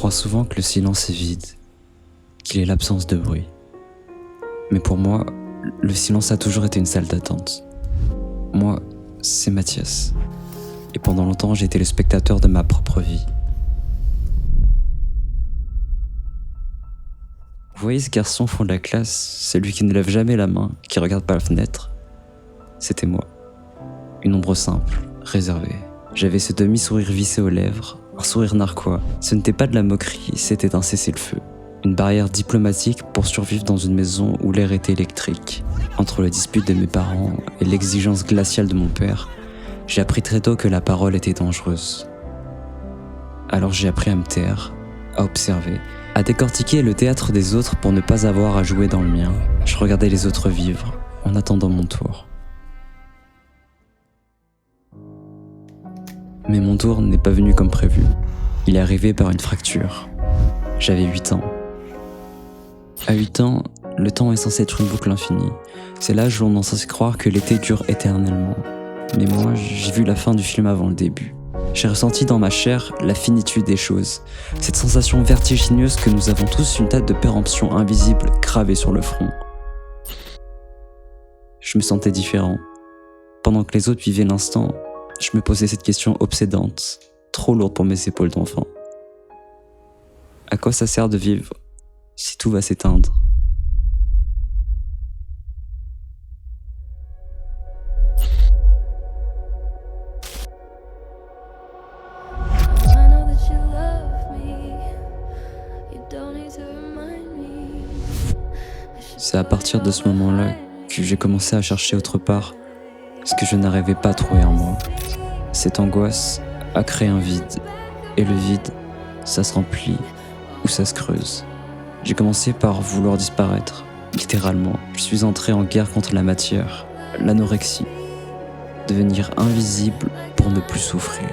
croit souvent que le silence est vide, qu'il est l'absence de bruit. Mais pour moi, le silence a toujours été une salle d'attente. Moi, c'est Mathias. Et pendant longtemps, j'ai été le spectateur de ma propre vie. Vous voyez ce garçon au fond de la classe, celui qui ne lève jamais la main, qui regarde par la fenêtre? C'était moi. Une ombre simple, réservée. J'avais ce demi-sourire vissé aux lèvres, un sourire narquois. Ce n'était pas de la moquerie, c'était un cessez-le-feu. Une barrière diplomatique pour survivre dans une maison où l'air était électrique. Entre les disputes de mes parents et l'exigence glaciale de mon père, j'ai appris très tôt que la parole était dangereuse. Alors j'ai appris à me taire, à observer, à décortiquer le théâtre des autres pour ne pas avoir à jouer dans le mien. Je regardais les autres vivre, en attendant mon tour. Mais mon tour n'est pas venu comme prévu. Il est arrivé par une fracture. J'avais 8 ans. À 8 ans, le temps est censé être une boucle infinie. C'est l'âge où on est censé croire que l'été dure éternellement. Mais moi, j'ai vu la fin du film avant le début. J'ai ressenti dans ma chair la finitude des choses. Cette sensation vertigineuse que nous avons tous une date de péremption invisible gravée sur le front. Je me sentais différent. Pendant que les autres vivaient l'instant, je me posais cette question obsédante, trop lourde pour mes épaules d'enfant. À quoi ça sert de vivre si tout va s'éteindre? C'est à partir de ce moment-là que j'ai commencé à chercher autre part ce que je n'arrivais pas à trouver en moi. Cette angoisse a créé un vide, et le vide, ça se remplit ou ça se creuse. J'ai commencé par vouloir disparaître, littéralement. Je suis entré en guerre contre la matière, l'anorexie, devenir invisible pour ne plus souffrir.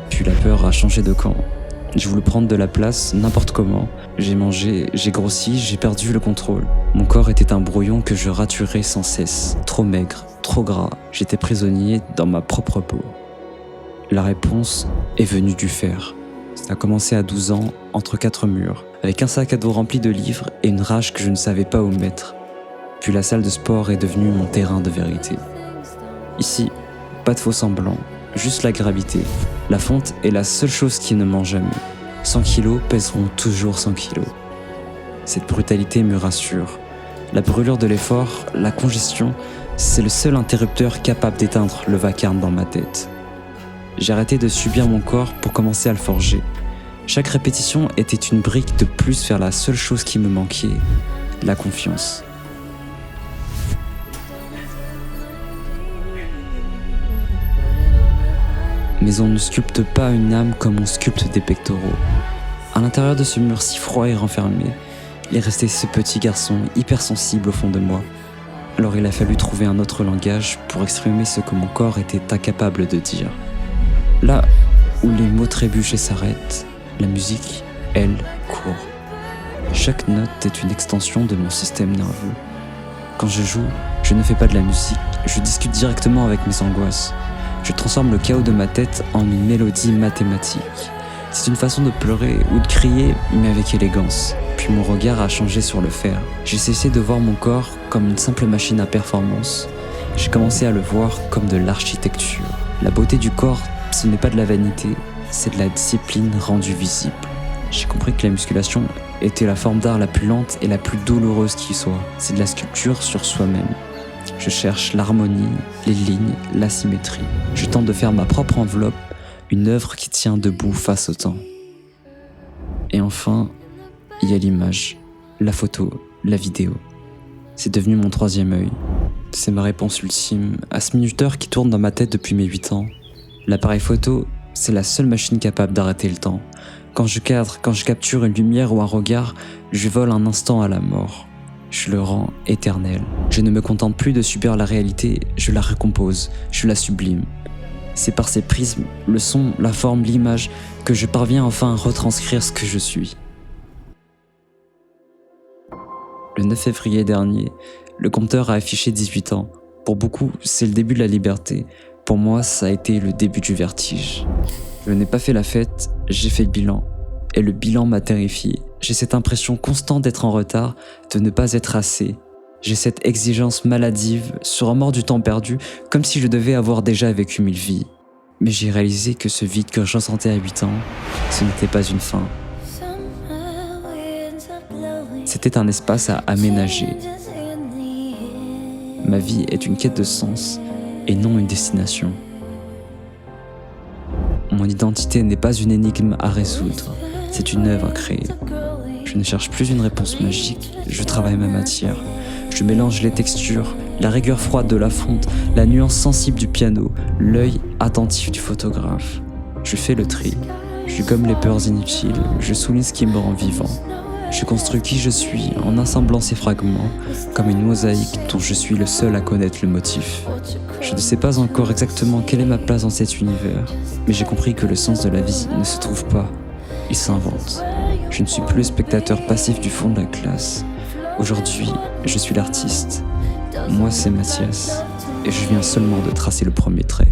Puis la peur a changé de camp. J'ai voulu prendre de la place n'importe comment. J'ai mangé, j'ai grossi, j'ai perdu le contrôle. Mon corps était un brouillon que je raturais sans cesse. Trop maigre, trop gras, j'étais prisonnier dans ma propre peau. La réponse est venue du fer. Ça a commencé à 12 ans, entre 4 murs, avec un sac à dos rempli de livres et une rage que je ne savais pas où mettre. Puis la salle de sport est devenue mon terrain de vérité. Ici, pas de faux semblants, juste la gravité. La fonte est la seule chose qui ne ment jamais. 100 kilos pèseront toujours 100 kilos. Cette brutalité me rassure. La brûlure de l'effort, la congestion, c'est le seul interrupteur capable d'éteindre le vacarme dans ma tête. J'ai arrêté de subir mon corps pour commencer à le forger. Chaque répétition était une brique de plus vers la seule chose qui me manquait, la confiance. Mais on ne sculpte pas une âme comme on sculpte des pectoraux. À l'intérieur de ce mur si froid et renfermé, il restait ce petit garçon hypersensible au fond de moi. Alors il a fallu trouver un autre langage pour exprimer ce que mon corps était incapable de dire. Là où les mots trébuchent et s'arrêtent, la musique, elle, court. Chaque note est une extension de mon système nerveux. Quand je joue, je ne fais pas de la musique, je discute directement avec mes angoisses. Je transforme le chaos de ma tête en une mélodie mathématique. C'est une façon de pleurer ou de crier, mais avec élégance. Puis mon regard a changé sur le fer. J'ai cessé de voir mon corps comme une simple machine à performance. J'ai commencé à le voir comme de l'architecture. La beauté du corps, ce n'est pas de la vanité, c'est de la discipline rendue visible. J'ai compris que la musculation était la forme d'art la plus lente et la plus douloureuse qui soit. C'est de la sculpture sur soi-même. Je cherche l'harmonie, les lignes, la symétrie. Je tente de faire ma propre enveloppe, une œuvre qui tient debout face au temps. Et enfin, il y a l'image, la photo, la vidéo. C'est devenu mon troisième œil. C'est ma réponse ultime à ce minuteur qui tourne dans ma tête depuis mes 8 ans. L'appareil photo, c'est la seule machine capable d'arrêter le temps. Quand je cadre, quand je capture une lumière ou un regard, je vole un instant à la mort. Je le rends éternel. Je ne me contente plus de subir la réalité, je la recompose, je la sublime. C'est par ces prismes, le son, la forme, l'image, que je parviens enfin à retranscrire ce que je suis. Le 9 février dernier, le compteur a affiché 18 ans. Pour beaucoup, c'est le début de la liberté. Pour moi, ça a été le début du vertige. Je n'ai pas fait la fête, j'ai fait le bilan. et le bilan m'a terrifié. J'ai cette impression constante d'être en retard, de ne pas être assez. J'ai cette exigence maladive, ce remords du temps perdu, comme si je devais avoir déjà vécu 1000 vies. Mais j'ai réalisé que ce vide que je ressentais à 8 ans, ce n'était pas une fin. C'était un espace à aménager. Ma vie est une quête de sens et non une destination. Mon identité n'est pas une énigme à résoudre, c'est une œuvre à créer. Je ne cherche plus une réponse magique, je travaille ma matière. Je mélange les textures, la rigueur froide de la fonte, la nuance sensible du piano, l'œil attentif du photographe. Je fais le tri, je gomme les peurs inutiles, je souligne ce qui me rend vivant. Je construis qui je suis en assemblant ces fragments, comme une mosaïque dont je suis le seul à connaître le motif. Je ne sais pas encore exactement quelle est ma place dans cet univers, mais j'ai compris que le sens de la vie ne se trouve pas, il s'invente. Je ne suis plus le spectateur passif du fond de la classe. Aujourd'hui, je suis l'artiste. Moi, c'est Mathias, et je viens seulement de tracer le premier trait.